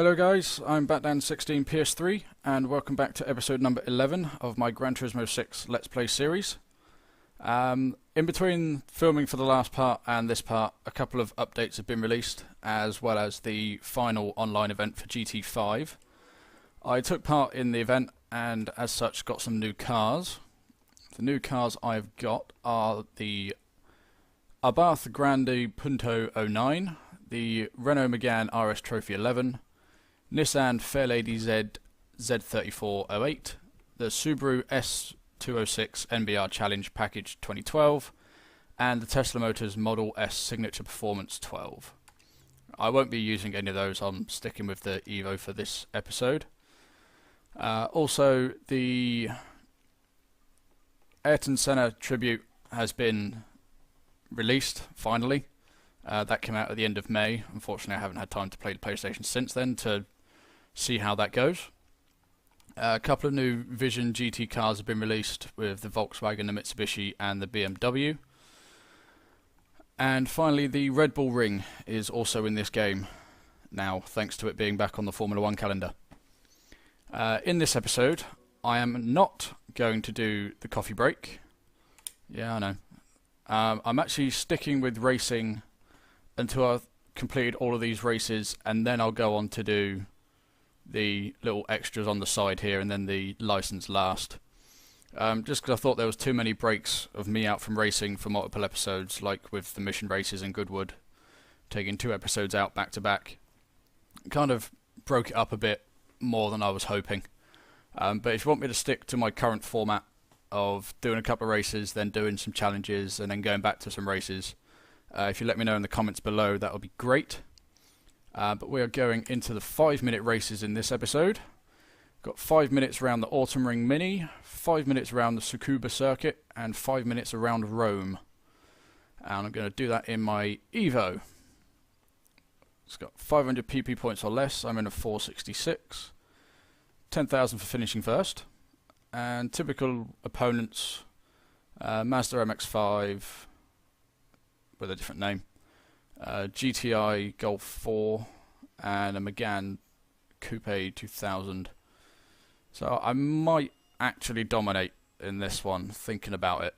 Hello guys, I'm Batman16 PS3 and welcome back to episode number 11 of my Gran Turismo 6 Let's Play series. In between filming for the last part and this part, a couple of updates have been released, as well as the final online event for GT5. I took part in the event and as such got some new cars. The new cars I've got are the Abarth Grande Punto 09, the Renault Megane RS Trophy 11, Nissan Fairlady Z Z3408, the Subaru S206 NBR Challenge Package 2012, and the Tesla Motors Model S Signature Performance 12. I won't be using any of those, I'm sticking with the Evo for this episode. Also, the Ayrton Senna tribute has been released, finally. That came out at the end of May. Unfortunately, I haven't had time to play the PlayStation since then to see how that goes. A couple of new Vision GT cars have been released with the Volkswagen, the Mitsubishi and the BMW. And finally, the Red Bull Ring is also in this game now, thanks to it being back on the Formula 1 calendar. In this episode, I am not going to do the coffee break. Yeah, I know. I'm actually sticking with racing until I've completed all of these races, and then I'll go on to do the little extras on the side here and then the license last. Just because I thought there was too many breaks of me out from racing for multiple episodes, like with the mission races in Goodwood, taking 2 episodes out back to back. Kind of broke it up a bit more than I was hoping. But if you want me to stick to my current format of doing a couple of races, then doing some challenges, and then going back to some races, if you let me know in the comments below, that would be great. But we are going into the 5-minute races in this episode. Got 5 minutes around the Autumn Ring Mini, 5 minutes around the Tsukuba circuit, and 5 minutes around Rome. And I'm going to do that in my Evo. It's got 500 PP points or less. I'm in a 466. 10,000 for finishing first. And typical opponents, Mazda MX-5 with a different name, GTI Golf 4, and a Megane Coupe 2000. So I might actually dominate in this one, thinking about it.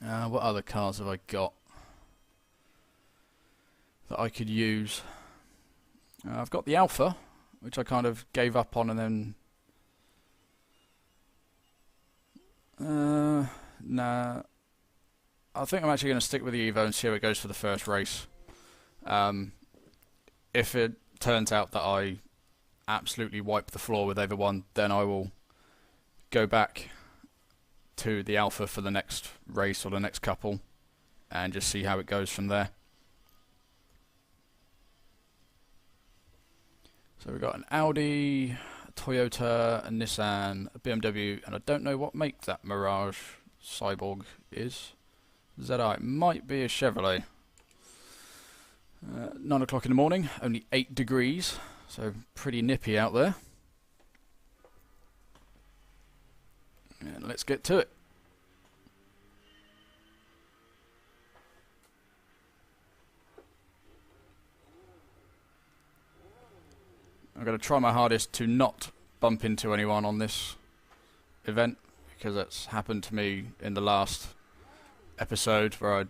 What other cars have I got that I could use? I've got the Alpha, which I kind of gave up on, and then nah, I think I'm actually going to stick with the Evo and see how it goes for the first race. If it turns out that I absolutely wipe the floor with everyone, then I will go back to the Alpha for the next race or the next couple and just see how it goes from there. So we've got an Audi, a Toyota, a Nissan, a BMW, and I don't know what make that Mirage Cyborg is. ZI, it might be a Chevrolet. 9 o'clock in the morning, only 8 degrees, so pretty nippy out there. And let's get to it. I'm going to try my hardest to not bump into anyone on this event, because that's happened to me in the last episode where I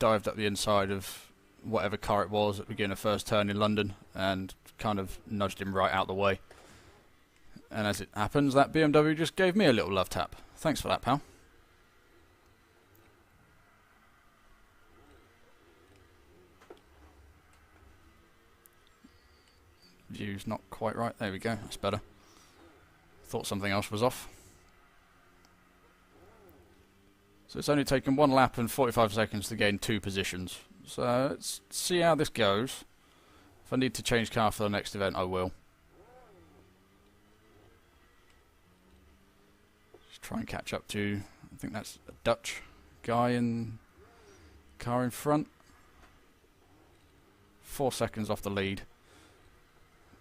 dived up the inside of whatever car it was at the beginning of first turn in London and kind of nudged him right out the way. And as it happens, that BMW just gave me a little love tap. Thanks for that, pal. View's not quite right. There we go. That's better. Thought something else was off. So it's only taken 1 lap and 45 seconds to gain 2 positions. So let's see how this goes. If I need to change car for the next event, I will. Just try and catch up to, I think that's a Dutch guy in car in front. 4 seconds off the lead.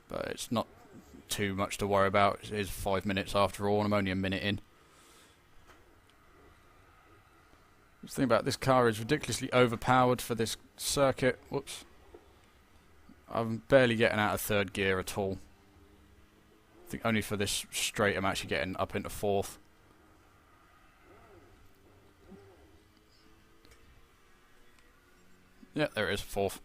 But it's not too much to worry about. It is 5 minutes after all, and I'm only a minute in. The thing about this car is ridiculously overpowered for this circuit. Whoops. I'm barely getting out of third gear at all. I think only for this straight I'm actually getting up into fourth. Yeah, there it is, fourth.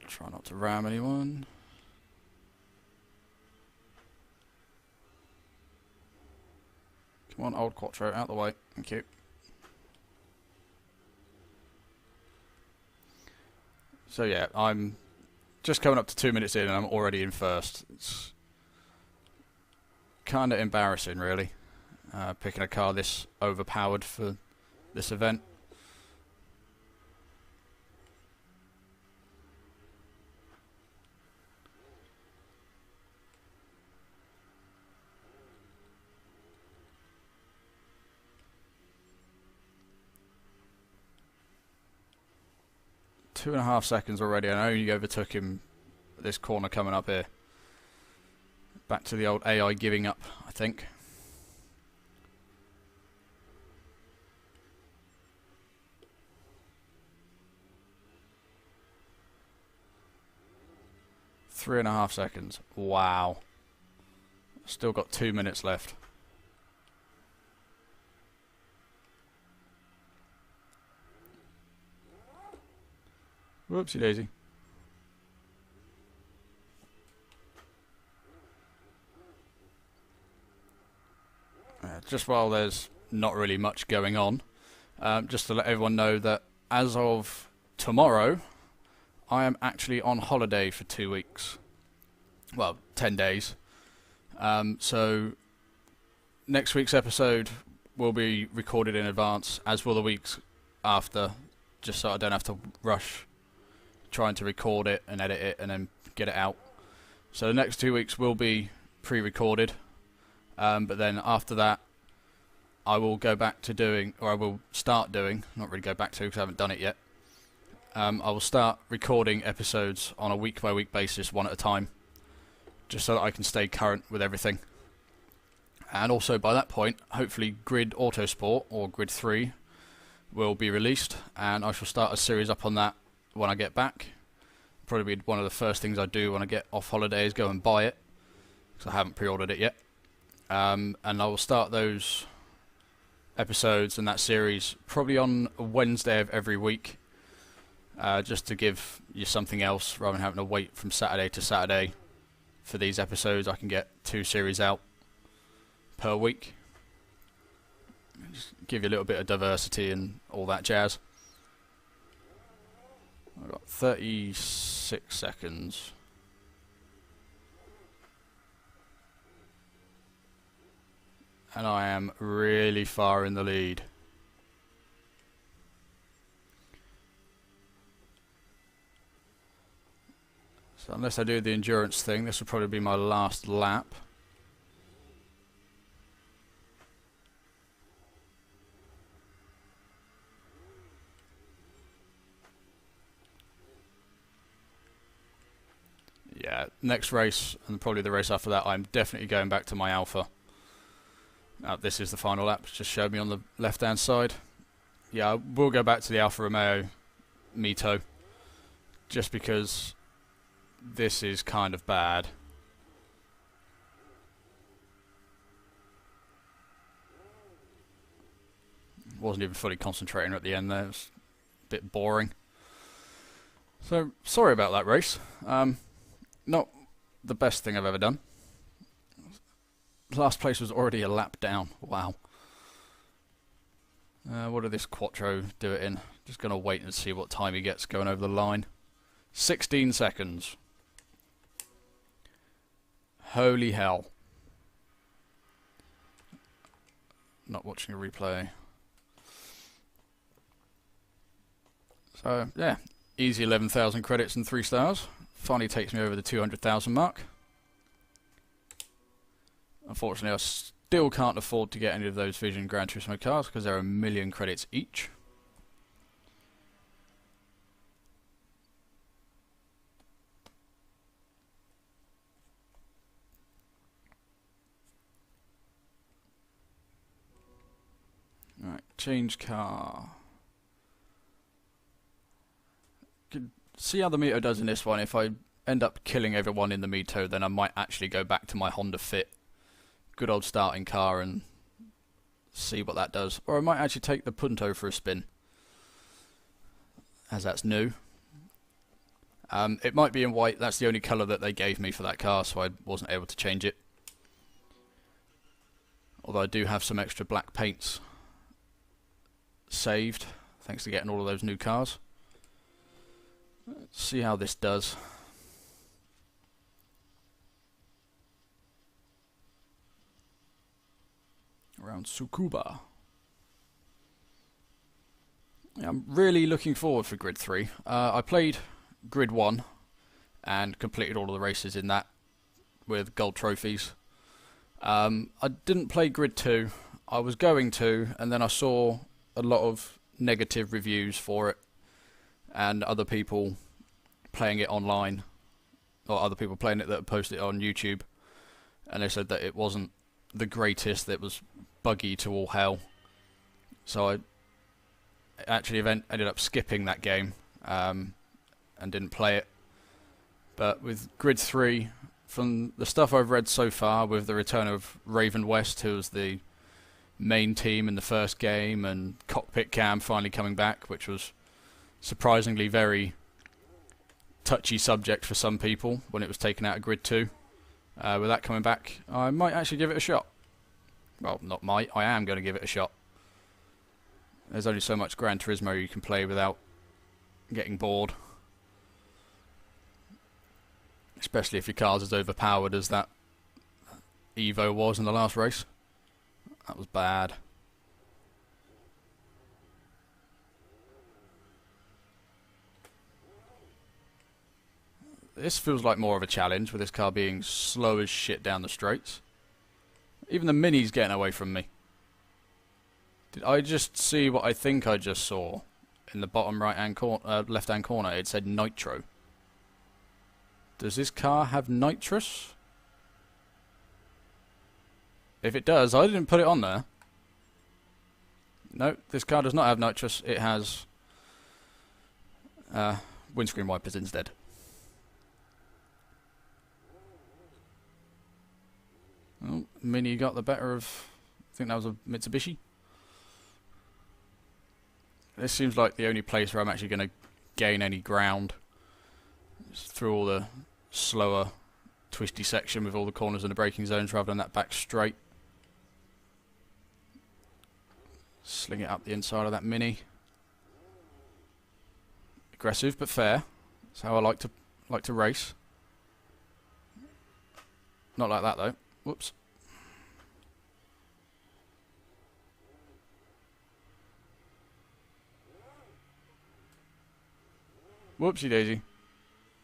Try not to ram anyone. Come on, old Quattro, out the way. Thank you. So yeah, I'm just coming up to 2 minutes in and I'm already in first. It's kind of embarrassing, really, picking a car this overpowered for this event. Two and a half seconds already, and I only overtook him at this corner coming up here. Back to the old AI giving up, I think. Three and a half seconds. Wow. Still got 2 minutes left. Whoopsie daisy. Just while there's not really much going on, just to let everyone know that as of tomorrow, I am actually on holiday for 2 weeks. Well, 10 days. So next week's episode will be recorded in advance, as will the weeks after, just so I don't have to rush trying to record it and edit it and then get it out. So the next 2 weeks will be pre-recorded, but then after that I will go back to doing, or I will start doing, not really go back to because I haven't done it yet, I will start recording episodes on a week-by-week basis, one at a time, just so that I can stay current with everything. And also by that point, hopefully Grid Autosport, or Grid 3, will be released, and I shall start a series up on that when I get back. Probably be one of the first things I do when I get off holiday is go and buy it, because I haven't pre-ordered it yet. And I will start those episodes and that series probably on a Wednesday of every week, just to give you something else rather than having to wait from Saturday to Saturday for these episodes. I can get 2 series out per week, just give you a little bit of diversity and all that jazz. I've got 36 seconds. And I am really far in the lead. So unless I do the endurance thing, this will probably be my last lap. Yeah, next race, and probably the race after that, I'm definitely going back to my Alpha. This is the final lap, it's just showed me on the left-hand side. Yeah, I will go back to the Alfa Romeo Mito, just because this is kind of bad. Wasn't even fully concentrating at the end there, it was a bit boring. So, sorry about that race. Not the best thing I've ever done. Last place was already a lap down. Wow. What did this Quattro do it in? Just going to wait and see what time he gets going over the line. 16 seconds. Holy hell. Not watching a replay. So, yeah. Easy 11,000 credits and 3 stars. Finally takes me over the 200,000 mark. Unfortunately, I still can't afford to get any of those Vision Gran Turismo cars because they're 1,000,000 credits each. Alright, change car. see how the Mito does in this one. If I end up killing everyone in the Mito, then I might actually go back to my Honda Fit, good old starting car, and see what that does. Or I might actually take the Punto for a spin, as that's new. It might be in white. That's the only colour that they gave me for that car, so I wasn't able to change it. Although I do have some extra black paints saved, thanks to getting all of those new cars. Let's see how this does. Around Tsukuba. Yeah, I'm really looking forward for Grid 3. I played Grid 1 and completed all of the races in that with gold trophies. I didn't play Grid 2. I was going to, and then I saw a lot of negative reviews for it and other people playing it online, or other people playing it that posted it on YouTube, and they said that it wasn't the greatest, that it was buggy to all hell. So I actually ended up skipping that game and didn't play it. But with Grid 3, from the stuff I've read so far, with the return of Raven West, who was the main team in the first game, and Cockpit Cam finally coming back, which was surprisingly very touchy subject for some people when it was taken out of Grid 2. With that coming back, I might actually give it a shot. Well, not might, I am going to give it a shot. There's only so much Gran Turismo you can play without getting bored. Especially if your car's as overpowered as that Evo was in the last race. That was bad. This feels like more of a challenge, with this car being slow as shit down the straights. Even the Mini's getting away from me. Did I just see what I think I just saw? In the bottom right-hand corner, left-hand corner, it said Nitro. Does this car have nitrous? If it does, I didn't put it on there. No, this car does not have nitrous. It has windscreen wipers instead. Oh, Mini got the better of... I think that was a Mitsubishi. This seems like the only place where I'm actually going to gain any ground. Just through all the slower, twisty section with all the corners and the braking zones, rather than that back straight. Sling it up the inside of that Mini. Aggressive but fair. That's how I like to race. Not like that though. Whoops. Whoopsie daisy.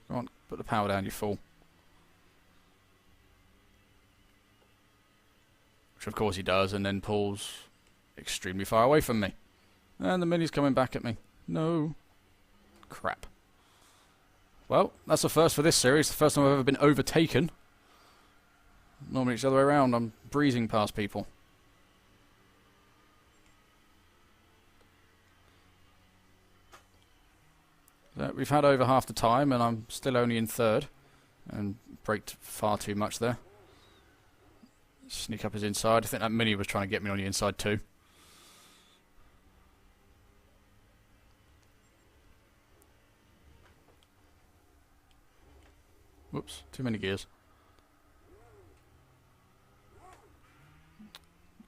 Go on, put the power down, you fool. Which of course he does, and then pulls extremely far away from me. And the Mini's coming back at me. No. Crap. Well, that's the first for this series. The first time I've ever been overtaken. Normally it's the other way around. I'm breezing past people. So we've had over half the time, and I'm still only in third. And braked far too much there. Sneak up his inside. I think that Mini was trying to get me on the inside too. Whoops, too many gears.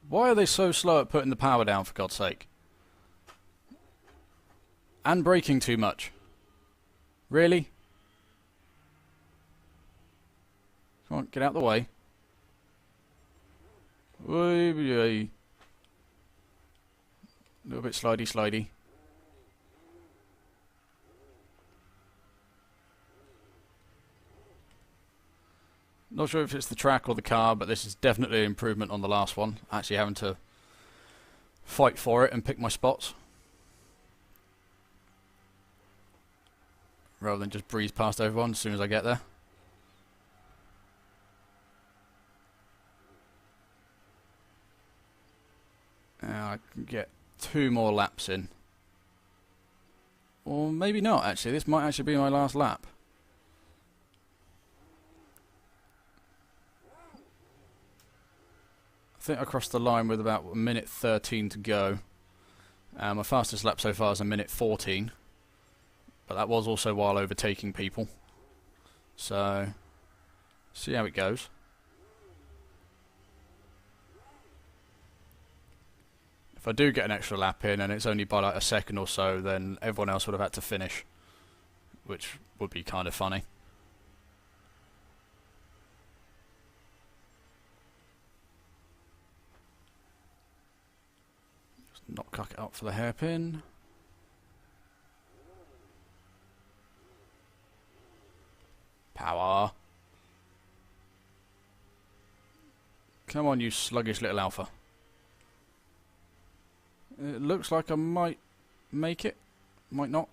Why are they so slow at putting the power down, for God's sake? And braking too much. Really? Come on, get out of the way. A little bit slidey. Not sure if it's the track or the car, but this is definitely an improvement on the last one. Actually having to fight for it and pick my spots, rather than just breeze past everyone as soon as I get there. Now I can get 2 more laps in. Or maybe not, actually. This might actually be my last lap. I think I crossed the line with about 1:13 to go. My fastest lap so far is 1:14. But that was also while overtaking people. So, see how it goes. If I do get an extra lap in and it's only by like a second or so, then everyone else would have had to finish, which would be kind of funny. Just not cock it up for the hairpin. Power. Come on, you sluggish little alpha. It looks like I might make it. Might not.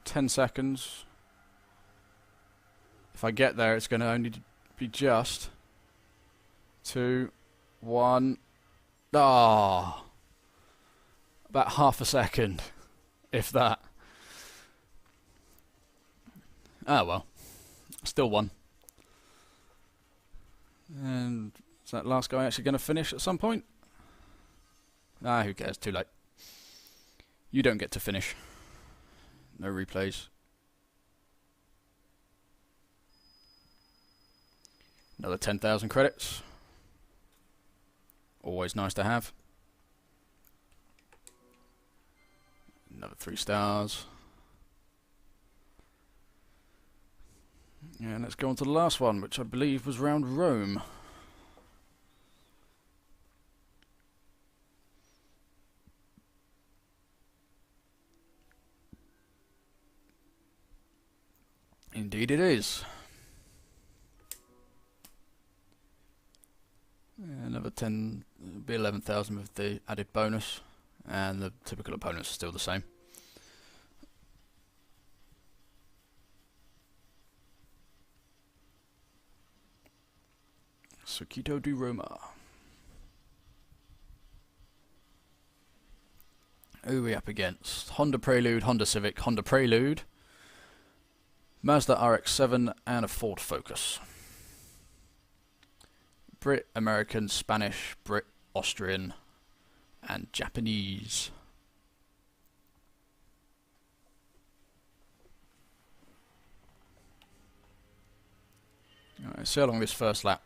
10 seconds. If I get there, it's going to only be just 2, 1. Ah, about half a second, if that. Ah well, still won. And is that last guy actually going to finish at some point? Ah, who cares? Too late. You don't get to finish. No replays. Another 10,000 credits. Always nice to have. Another 3 stars. And let's go on to the last one, which I believe was round Rome. Indeed it is. Another 10, it'll be 11,000 with the added bonus, and the typical opponents are still the same. Circuito di Roma. Who are we up against? Honda Prelude, Honda Civic, Honda Prelude, Mazda RX-7 and a Ford Focus. Brit, American, Spanish, Brit, Austrian and Japanese. Alright, see how long this first lap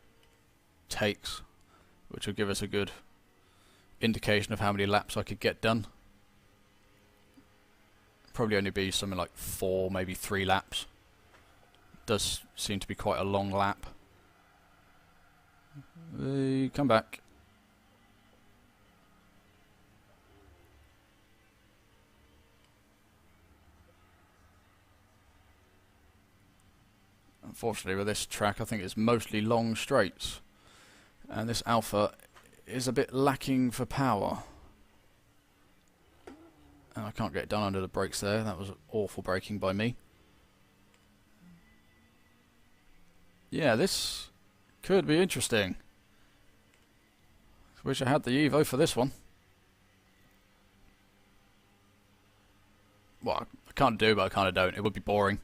takes, which will give us a good indication of how many laps I could get done. Probably only be something like 4, maybe 3 laps. Does seem to be quite a long lap. Come back. Unfortunately with this track I think it's mostly long straights, and this Alpha is a bit lacking for power. And I can't get it done under the brakes there. That was awful braking by me. Yeah, this could be interesting. Wish I had the Evo for this one. Well, I can't do, but I kind of don't. It would be boring.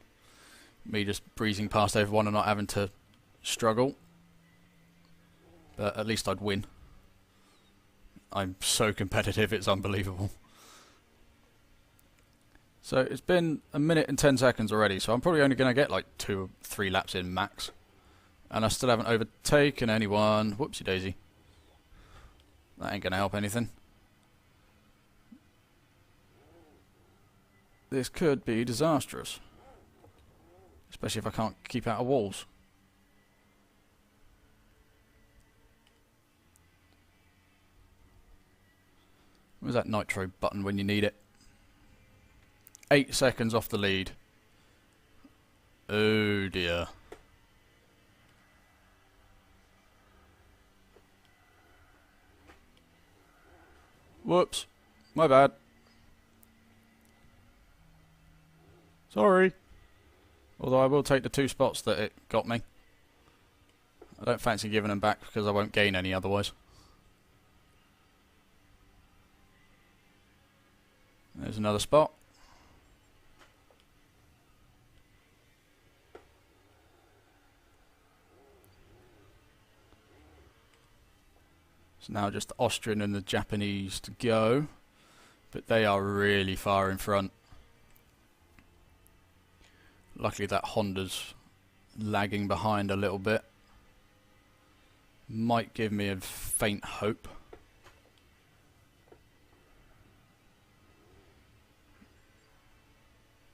Me just breezing past everyone and not having to struggle. But at least I'd win. I'm so competitive, it's unbelievable. So it's been 1 minute and 10 seconds already, so I'm probably only going to get like 2 or 3 laps in max. And I still haven't overtaken anyone. Whoopsie daisy. That ain't going to help anything. This could be disastrous. Especially if I can't keep out of walls. Where's that nitro button when you need it? 8 seconds off the lead. Oh dear. Whoops. My bad. Sorry. Although I will take the 2 spots that it got me. I don't fancy giving them back because I won't gain any otherwise. There's another spot. It's now just the Austrian and the Japanese to go, but they are really far in front. Luckily that Honda's lagging behind a little bit. Might give me a faint hope.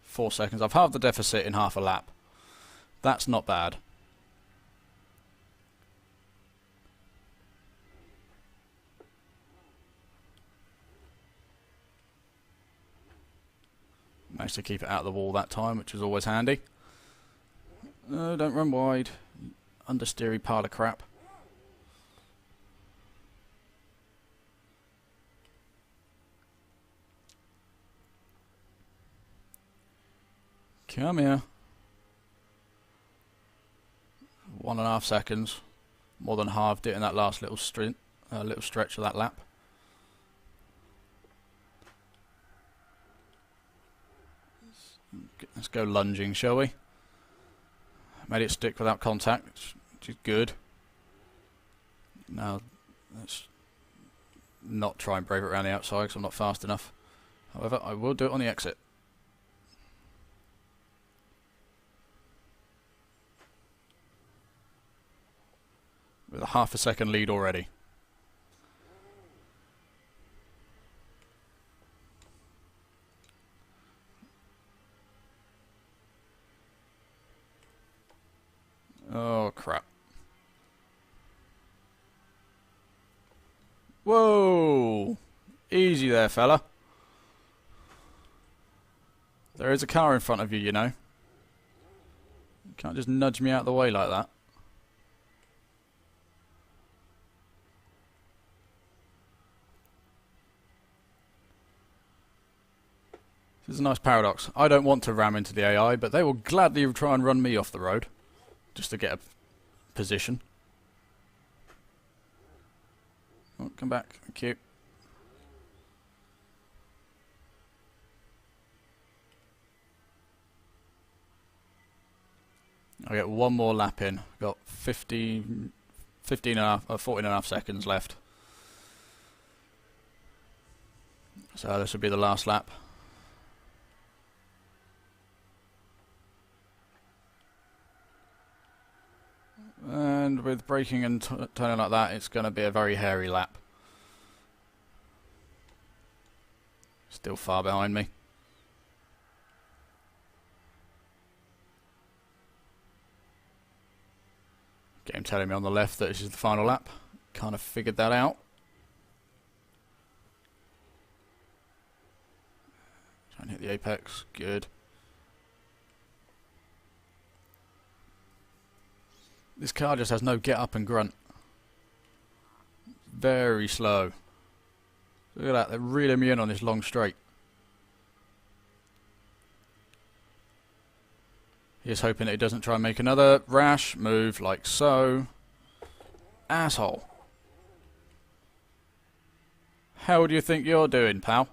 Four seconds. I've halved the deficit in half a lap. That's not bad. Managed to keep it out of the wall that time, which is always handy. Don't run wide. Understeery pile of crap. Come here. 1.5 seconds. More than halved it in that last little stretch of that lap. Let's go lunging, shall we? Made it stick without contact, which is good. Now, let's not try and brave it around the outside because I'm not fast enough. However, I will do it on the exit. With a half a second lead already. Oh, crap. Whoa! Easy there, fella. There is a car in front of you, you know. You can't just nudge me out of the way like that. This is a nice paradox. I don't want to ram into the AI, but they will gladly try and run me off the road. Just to get a position. Oh, come back. Thank you. I'll get one more lap in. Got 14 and a half seconds left. So this will be the last lap. And with braking and turning like that, it's going to be a very hairy lap. Still far behind me. Game telling me on the left that this is the final lap. Kind of figured that out. Try and hit the apex. Good. This car just has no get up and grunt. Very slow. Look at that, they're reeling me in on this long straight. He's hoping that he doesn't try and make another rash move like so. Asshole. How do you think you're doing, pal?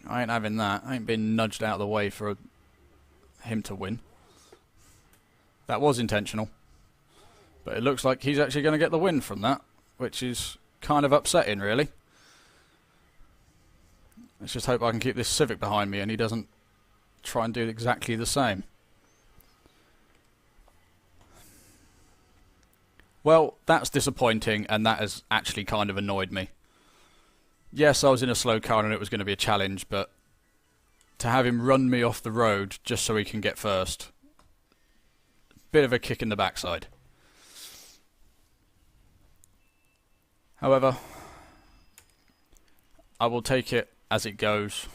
I ain't having that. I ain't been nudged out of the way for him to win. That was intentional. But it looks like he's actually going to get the win from that, which is kind of upsetting, really. Let's just hope I can keep this Civic behind me and he doesn't try and do exactly the same. Well, that's disappointing, and that has actually kind of annoyed me. Yes, I was in a slow car and it was going to be a challenge, but to have him run me off the road just so he can get first, bit of a kick in the backside. However, I will take it as it goes.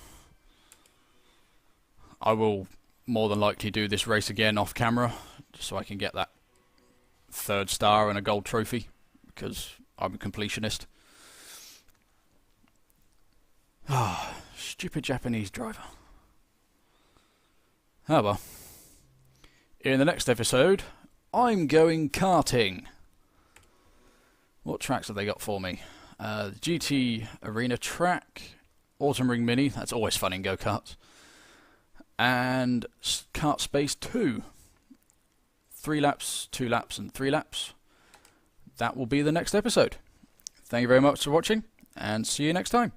I will more than likely do this race again off camera, just so I can get that 3rd star and a gold trophy, because I'm a completionist. Ah, stupid Japanese driver. Oh well. In the next episode, I'm going karting. What tracks have they got for me? GT Arena track, Autumn Ring Mini, that's always fun in go-karts, and Kart Space 2. 3 laps, 2 laps, and 3 laps. That will be the next episode. Thank you very much for watching, and see you next time.